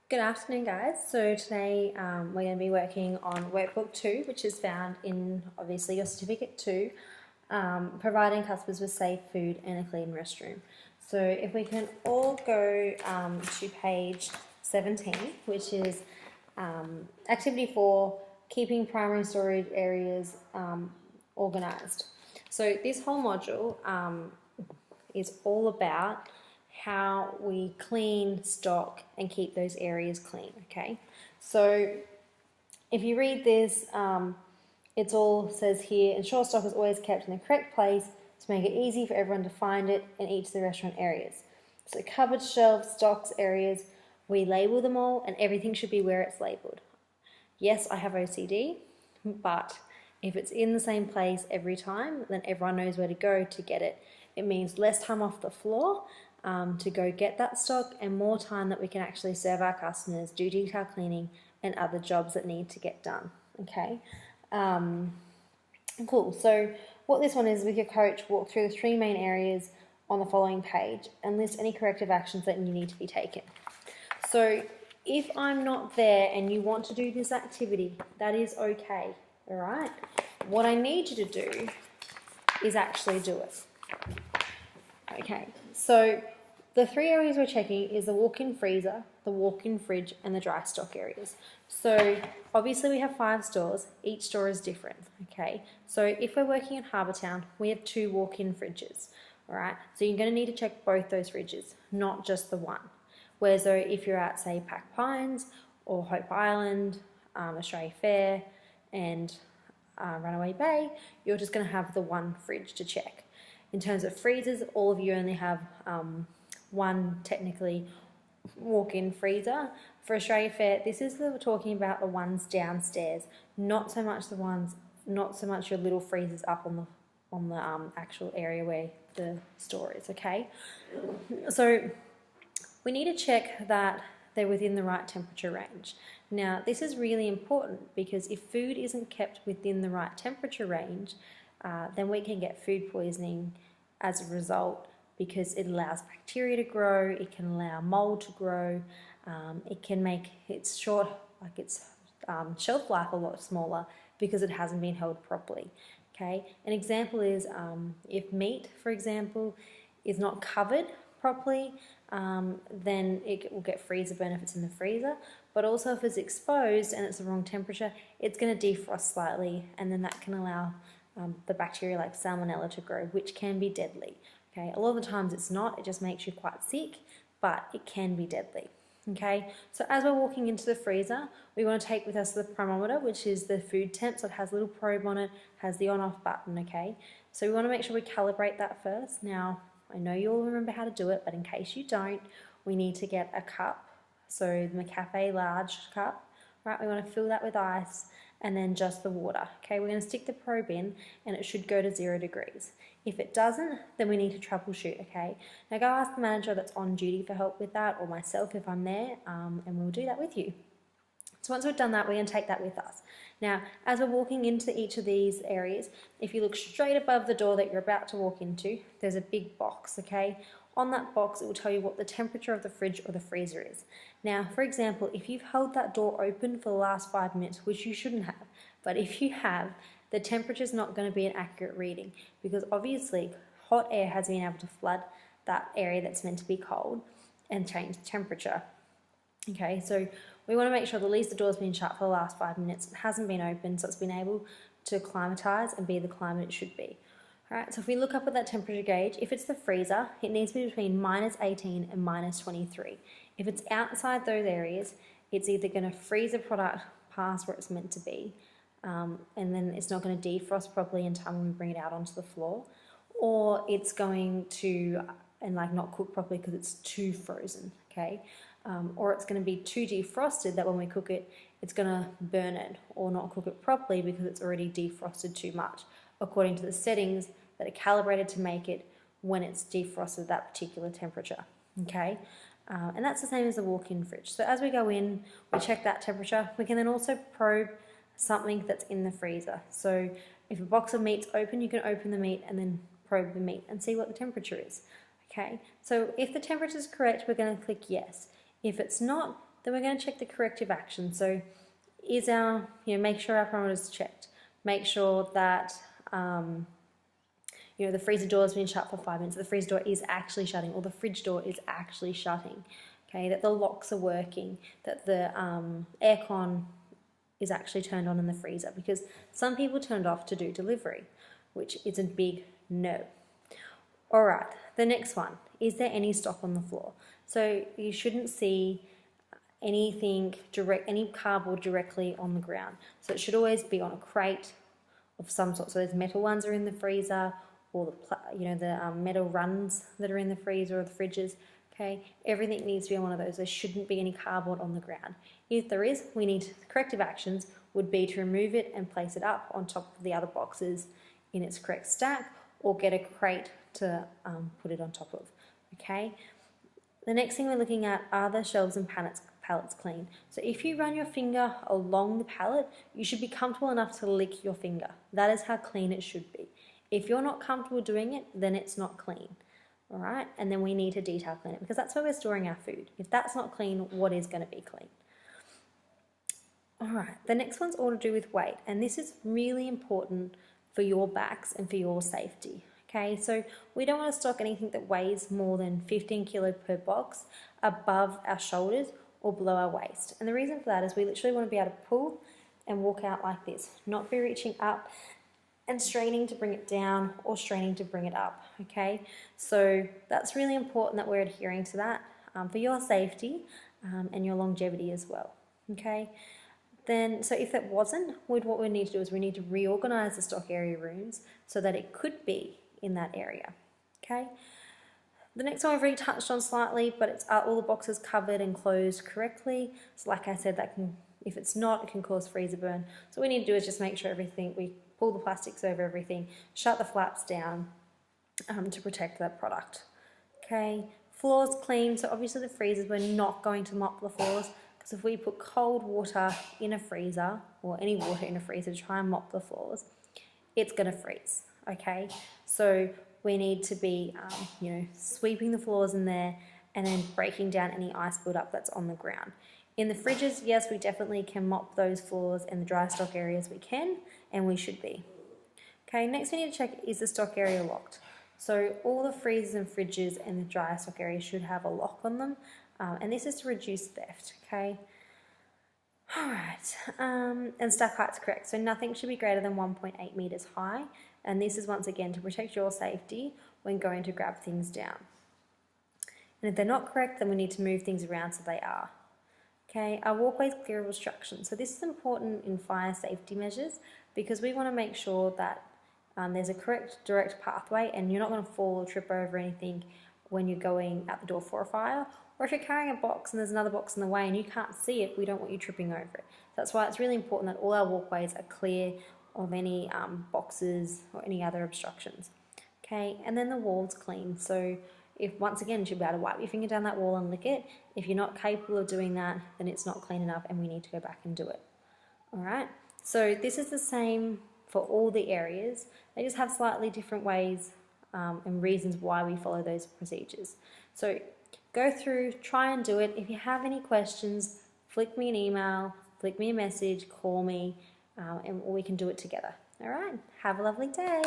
Good afternoon, guys. So today we're going to be working on Workbook 2, which is found in obviously your Certificate 2, providing customers with safe food and a clean restroom. So if we can all go to page 17, which is activity 4, keeping primary storage areas organised. So this whole module is all about how we clean, stock, and keep those areas clean, okay? So if you read this, it all says here, ensure stock is always kept in the correct place to make it easy for everyone to find it in each of the restaurant areas. So cupboards, shelves, stocks, areas, we label them all and everything should be where it's labelled. Yes, I have OCD, but if it's in the same place every time, then everyone knows where to go to get it. It means less time off the floor to go get that stock and more time that we can actually serve our customers, do detail cleaning and other jobs that need to get done. Okay, cool. So what this one is, with your coach, walk through the 3 main areas on the following page and list any corrective actions that you need to be taken. So if I'm not there and you want to do this activity, that is okay, all right? What I need you to do is actually do it. Okay, so the 3 areas we're checking is the walk-in freezer, the walk-in fridge, and the dry stock areas. So obviously we have 5 stores, each store is different, okay? So if we're working in Harbour Town, we have 2 walk-in fridges, all right? So you're gonna need to check both those fridges, not just the one. Whereas though if you're at, say, Pack Pines or Hope Island, Australia Fair, and Runaway Bay, you're just gonna have the one fridge to check. In terms of freezers, all of you only have one technically walk-in freezer. For Australia Fair, this is we're talking about the ones downstairs, not so much your little freezers up on the actual area where the store is. Okay, so we need to check that they're within the right temperature range. Now, this is really important because if food isn't kept within the right temperature range, then we can get food poisoning as a result, because it allows bacteria to grow, it can allow mold to grow, it can make its shelf life a lot smaller because it hasn't been held properly. Okay, an example is if meat, for example, is not covered properly, then it will get freezer burn if it's in the freezer, but also if it's exposed and it's the wrong temperature, it's going to defrost slightly, and then that can allow the bacteria like salmonella to grow, which can be deadly. Okay, a lot of the times it's not, it just makes you quite sick, but it can be deadly. Okay, so as we're walking into the freezer, we want to take with us the thermometer, which is the food temp, so it has a little probe on it, has the on-off button, okay? So we want to make sure we calibrate that first. Now, I know you all remember how to do it, but in case you don't, we need to get a cup, so the McCafe large cup, right? We want to fill that with ice and then just the water. Okay, we're going to stick the probe in and it should go to 0 degrees. If it doesn't, then we need to troubleshoot, okay? Now go ask the manager that's on duty for help with that, or myself if I'm there, and we'll do that with you. So once we've done that, we're going to take that with us. Now, as we're walking into each of these areas, if you look straight above the door that you're about to walk into, there's a big box, okay? On that box, it will tell you what the temperature of the fridge or the freezer is. Now, for example, if you've held that door open for the last 5 minutes, which you shouldn't have, but if you have, the temperature is not going to be an accurate reading, because obviously hot air has been able to flood that area that's meant to be cold and change the temperature. Okay, so we want to make sure at least the door's been shut for the last 5 minutes. It hasn't been open, so it's been able to climatize and be the climate it should be. Alright, so if we look up at that temperature gauge, if it's the freezer, it needs to be between -18 and -23. If it's outside those areas, it's either going to freeze the product past where it's meant to be, and then it's not going to defrost properly in time when we bring it out onto the floor, or it's going to not cook properly because it's too frozen, okay? Or it's going to be too defrosted that when we cook it, it's going to burn it, or not cook it properly because it's already defrosted too much, according to the settings that are calibrated to make it when it's defrosted at that particular temperature, okay? And that's the same as the walk-in fridge. So as we go in, we check that temperature. We can then also probe something that's in the freezer. So if a box of meat's open, you can open the meat and then probe the meat and see what the temperature is, okay? So if the temperature is correct, we're going to click yes. If it's not, then we're going to check the corrective action. So is our, make sure our parameters is checked. Make sure that, the freezer door has been shut for 5 minutes, the freezer door is actually shutting, or the fridge door is actually shutting. Okay, that the locks are working, that the aircon is actually turned on in the freezer, because some people turn it off to do delivery, which is a big no. All right, the next one, is there any stock on the floor? So you shouldn't see anything any cardboard directly on the ground. So it should always be on a crate of some sort. So those metal ones are in the freezer, or the metal runs that are in the freezer or the fridges. Okay, everything needs to be on one of those. There shouldn't be any cardboard on the ground. If there is, corrective actions would be to remove it and place it up on top of the other boxes in its correct stack, or get a crate to put it on top of. Okay. The next thing we're looking at are the shelves and pallets clean. So if you run your finger along the pallet, you should be comfortable enough to lick your finger. That is how clean it should be. If you're not comfortable doing it, then it's not clean. All right, and then we need to detail clean it, because that's where we're storing our food. If that's not clean, what is going to be clean? All right, the next one's all to do with weight, and this is really important for your backs and for your safety. Okay, so we don't want to stock anything that weighs more than 15 kilo per box above our shoulders or below our waist. And the reason for that is we literally want to be able to pull and walk out like this, not be reaching up and straining to bring it down or straining to bring it up. Okay, so that's really important that we're adhering to that for your safety and your longevity as well. Okay, then so if it wasn't, what we need to do is we need to reorganize the stock area rooms so that it could be in that area. Okay, the next one I've already touched on slightly, but it's all the boxes covered and closed correctly. So like I said, that can, if it's not, it can cause freezer burn. So what we need to do is just make sure we pull the plastics over everything, shut the flaps down to protect that product. Okay, floors clean. So obviously the freezers, we're not going to mop the floors, because if we put cold water in a freezer, or any water in a freezer to try and mop the floors, it's going to freeze. Okay, so we need to be sweeping the floors in there and then breaking down any ice buildup that's on the ground. In the fridges, yes, we definitely can mop those floors, and the dry stock areas we can, and we should be. Okay, next we need to check, is the stock area locked? So all the freezers and fridges and the dry stock area should have a lock on them, and this is to reduce theft. Okay. All right, and stack height's correct. So nothing should be greater than 1.8 meters high, and this is once again to protect your safety when going to grab things down. And if they're not correct, then we need to move things around so they are. Okay, our walkway's clear of obstruction. So this is important in fire safety measures, because we want to make sure that there's a correct direct pathway and you're not going to fall or trip over anything when you're going out the door for a fire. Or if you're carrying a box and there's another box in the way and you can't see it, we don't want you tripping over it. That's why it's really important that all our walkways are clear of any boxes or any other obstructions. Okay, and then the wall's clean. So if once again, you should be able to wipe your finger down that wall and lick it. If you're not capable of doing that, then it's not clean enough and we need to go back and do it. All right, so this is the same for all the areas. They just have slightly different ways and reasons why we follow those procedures. So go through, try and do it. If you have any questions, flick me an email, flick me a message, call me, and we can do it together. All right, have a lovely day.